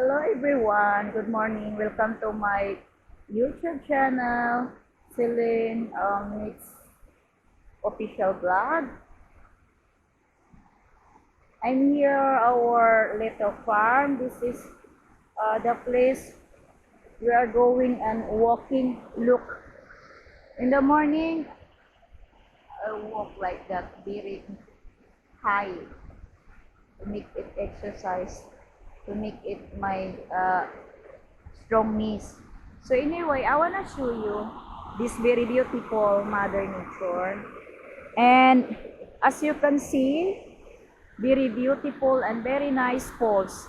Hello everyone, good morning. Welcome to my YouTube channel, CilineMix Official Vlog. I'm here our little farm. This is the place we are going and walking. Look, in the morning, I walk like that, very high to make it exercise, to make it my strong knees. So anyway, I wanna show you this very beautiful Mother Nature. And as you can see, very beautiful and very nice falls.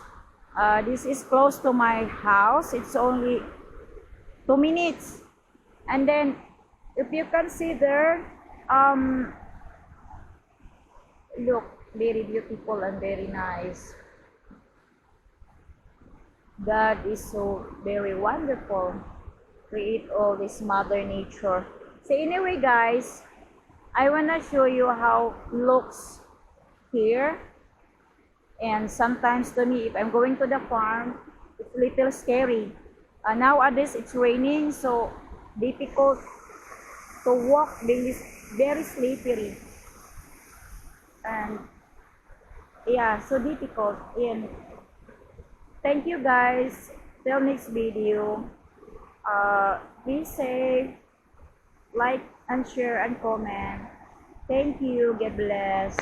This is close to my house. It's only 2 minutes. And then, if you can see there, look, very beautiful and very nice. God is so very wonderful. Create all this Mother Nature. So anyway, guys, I wanna show you how it looks here. And sometimes to me, if I'm going to the farm, it's a little scary. Nowadays, it's raining, so difficult to walk. It's very slippery. And yeah, so difficult. And thank you guys. Till next video. Be safe. Like and share and comment. Thank you. God bless.